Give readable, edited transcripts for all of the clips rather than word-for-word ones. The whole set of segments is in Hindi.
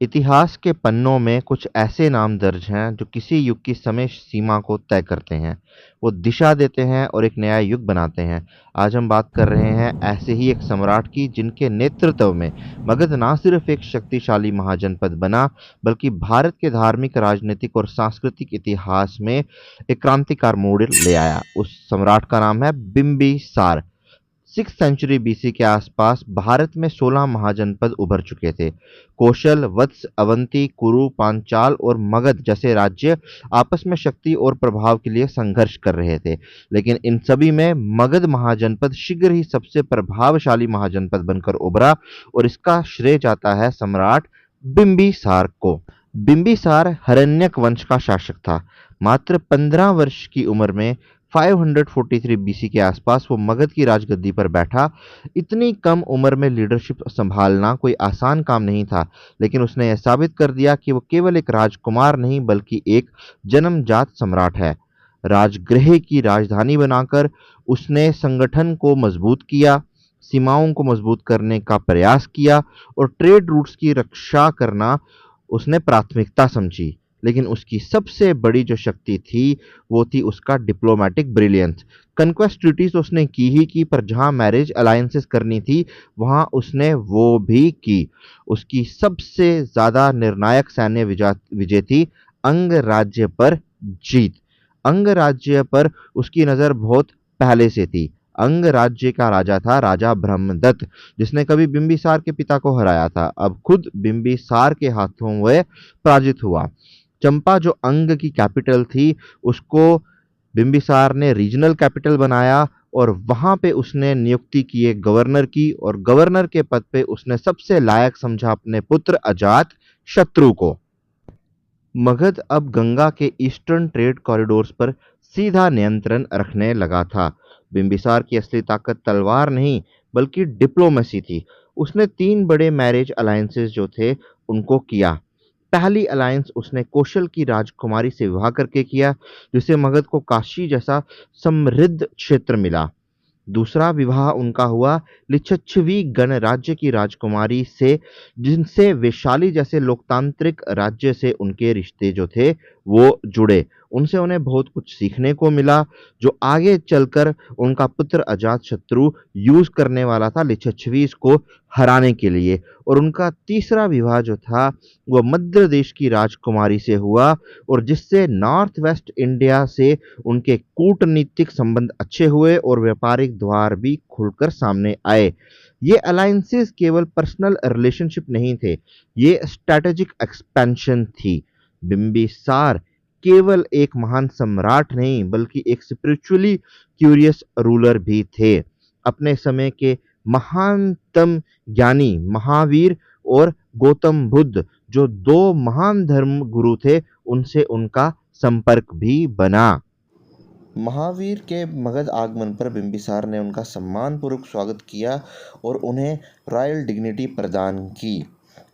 इतिहास के पन्नों में कुछ ऐसे नाम दर्ज हैं जो किसी युग की समय सीमा को तय करते हैं। वो दिशा देते हैं और एक नया युग बनाते हैं। आज हम बात कर रहे हैं ऐसे ही एक सम्राट की जिनके नेतृत्व में मगध ना सिर्फ एक शक्तिशाली महाजनपद बना बल्कि भारत के धार्मिक, राजनीतिक और सांस्कृतिक इतिहास में एक क्रांतिकार मोड़ ले आया। उस सम्राट का नाम है बिंबिसार। 6th सेंचुरी बीसी के आसपास भारत में 16 महाजनपद उभर चुके थे। कौशल, वत्स, अवंती, कुरु, पांचाल और मगध जैसे राज्य आपस में शक्ति और प्रभाव के लिए संघर्ष कर रहे थे, लेकिन इन सभी में मगध महाजनपद शीघ्र ही सबसे प्रभावशाली महाजनपद बनकर उभरा और इसका श्रेय जाता है सम्राट बिंबिसार को। बिंबिसार हरण्यक वंश का शासक था। मात्र 15 वर्ष की उम्र में 543 बीसी के आसपास वो मगध की राजगद्दी पर बैठा। इतनी कम उम्र में लीडरशिप संभालना कोई आसान काम नहीं था, लेकिन उसने यह साबित कर दिया कि वो केवल एक राजकुमार नहीं बल्कि एक जन्मजात सम्राट है। राजगृह की राजधानी बनाकर उसने संगठन को मजबूत किया, सीमाओं को मजबूत करने का प्रयास किया और ट्रेड रूट्स की रक्षा करना उसने प्राथमिकता समझी। लेकिन उसकी सबसे बड़ी जो शक्ति थी वो थी उसका डिप्लोमेटिक ब्रिलियंस। कन्क्वेस्ट ट्रीटीज उसने की ही की, पर जहां मैरिज अलायंसेस करनी थी वहां उसने वो भी की। उसकी सबसे ज्यादा निर्णायक सैन्य विजय थी अंग राज्य पर जीत। अंग राज्य पर उसकी नजर बहुत पहले से थी। अंग राज्य का राजा था राजा ब्रह्मदत्त, जिसने कभी बिंबिसार के पिता को हराया था। अब खुद बिंबिसार के हाथों वह पराजित हुआ। चंपा जो अंग की कैपिटल थी उसको बिंबिसार ने रीजनल कैपिटल बनाया और वहां पे उसने नियुक्ति की एक गवर्नर की, और गवर्नर के पद पे उसने सबसे लायक समझा अपने पुत्र अजात शत्रु को। मगध अब गंगा के ईस्टर्न ट्रेड कॉरिडोर्स पर सीधा नियंत्रण रखने लगा था। बिंबिसार की असली ताकत तलवार नहीं बल्कि डिप्लोमेसी थी। उसने 3 बड़े मैरिज अलायंसेस जो थे उनको किया। पहली अलायंस उसने कौशल की राजकुमारी से विवाह करके किया, जिससे मगध को काशी जैसा समृद्ध क्षेत्र मिला। दूसरा विवाह उनका हुआ लिच्छवी गणराज्य की राजकुमारी से, जिनसे वैशाली जैसे लोकतांत्रिक राज्य से उनके रिश्ते जो थे वो जुड़े। उनसे उन्हें बहुत कुछ सीखने को मिला जो आगे चलकर उनका पुत्र अजात शत्रु यूज करने वाला था लिच्छवी को हराने के लिए। और उनका तीसरा विवाह जो था वह मध्य देश की राजकुमारी से हुआ, और जिससे नॉर्थ वेस्ट इंडिया से उनके कूटनीतिक संबंध अच्छे हुए और व्यापारिक द्वार भी खुलकर सामने आए। ये अलायंसेस केवल पर्सनल रिलेशनशिप नहीं थे, ये स्ट्रैटेजिक एक्सपेंशन थी। बिंबिसार केवल एक महान सम्राट नहीं बल्कि एक स्पिरिचुअली क्यूरियस रूलर भी थे। अपने समय के महानतम ज्ञानी महावीर और गौतम बुद्ध जो 2 महान धर्म गुरु थे, उनसे उनका संपर्क भी बना। महावीर के मगध आगमन पर बिंबिसार ने उनका सम्मानपूर्वक स्वागत किया और उन्हें रॉयल डिग्निटी प्रदान की।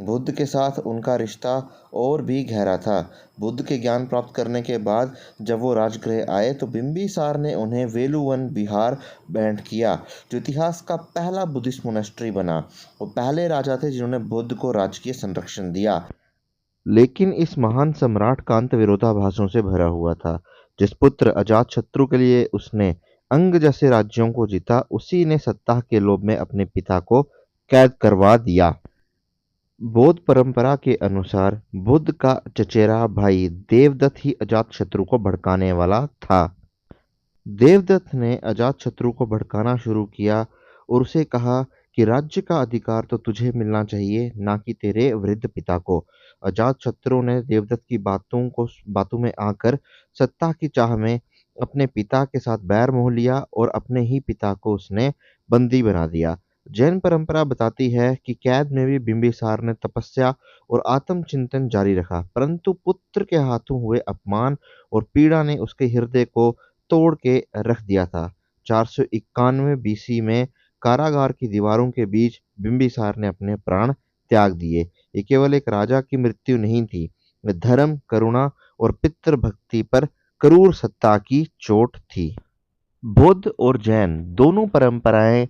बुद्ध के साथ उनका रिश्ता और भी गहरा था। बुद्ध के ज्ञान प्राप्त करने के बाद जब वो राजगृह आए तो बिंबिसार ने उन्हें वेलुवन विहार भेंट किया, जो इतिहास का पहला बुद्धिस्ट मोनेस्ट्री बना। वो पहले राजा थे जिन्होंने बुद्ध को राजकीय संरक्षण दिया। लेकिन इस महान सम्राट का अंत विरोधाभासों से भरा हुआ था। जिस पुत्र अजातशत्रु के लिए उसने अंग जैसे राज्यों को जीता, उसी ने सत्ता के लोभ में अपने पिता को कैद करवा दिया। बौद्ध परंपरा के अनुसार बुद्ध का चचेरा भाई देवदत्त ही अजातशत्रु को भड़काने वाला था। देवदत्त ने अजातशत्रु को भड़काना शुरू किया और उसे कहा कि राज्य का अधिकार तो तुझे मिलना चाहिए, ना कि तेरे वृद्ध पिता को। अजातशत्रु ने देवदत्त की बातों में आकर सत्ता की चाह में अपने पिता के साथ बैर मोह लिया और अपने ही पिता को उसने बंदी बना दिया। जैन परंपरा बताती है कि कैद में भी बिंबिसार ने तपस्या और आत्मचिंतन जारी रखा, परंतु पुत्र के हाथों हुए अपमान और पीड़ा ने उसके हृदय को तोड़ के रख दिया था। 491 बीसी में कारागार की दीवारों के बीच बिंबिसार ने अपने प्राण त्याग दिए। ये केवल एक राजा की मृत्यु नहीं थी, यह धर्म, करुणा और पितृभक्ति पर क्रूर सत्ता की चोट थी। बौद्ध और जैन दोनों परंपराएं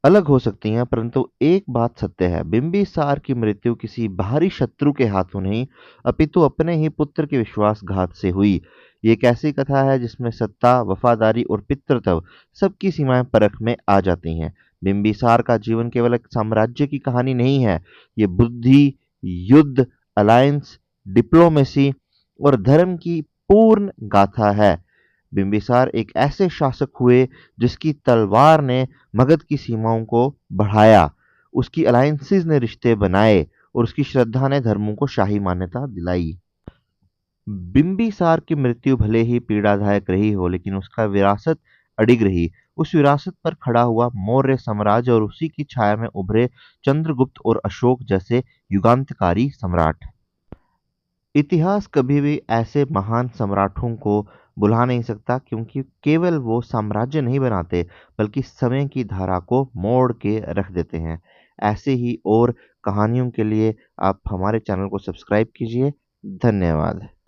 अलग हो सकती हैं, परंतु एक बात सत्य है, बिंबिसार की मृत्यु किसी बाहरी शत्रु के हाथों नहीं, अपितु अपने ही पुत्र के विश्वासघात से हुई। ये एक ऐसी कथा है जिसमें सत्ता, वफादारी और पितृत्व सबकी सीमाएं परख में आ जाती हैं। बिंबिसार का जीवन केवल एक साम्राज्य की कहानी नहीं है, ये बुद्धि, युद्ध, अलायंस, डिप्लोमेसी और धर्म की पूर्ण गाथा है। बिंबिसार एक ऐसे शासक हुए जिसकी तलवार ने मगध की सीमाओं को बढ़ाया, उसकी अलायंसेस ने रिश्ते बनाए और उसकी श्रद्धा ने धर्मों को शाही मान्यता दिलाई। बिंबिसार की मृत्यु भले ही पीड़ादायक रही हो, लेकिन उसका विरासत अडिग रही। उस विरासत पर खड़ा हुआ मौर्य साम्राज्य और उसी की छाया में उभरे चंद्रगुप्त और अशोक जैसे युगांतकारी सम्राट। इतिहास कभी भी ऐसे महान सम्राटों को भुला नहीं सकता, क्योंकि केवल वो साम्राज्य नहीं बनाते, बल्कि समय की धारा को मोड़ के रख देते हैं। ऐसे ही और कहानियों के लिए आप हमारे चैनल को सब्सक्राइब कीजिए। धन्यवाद।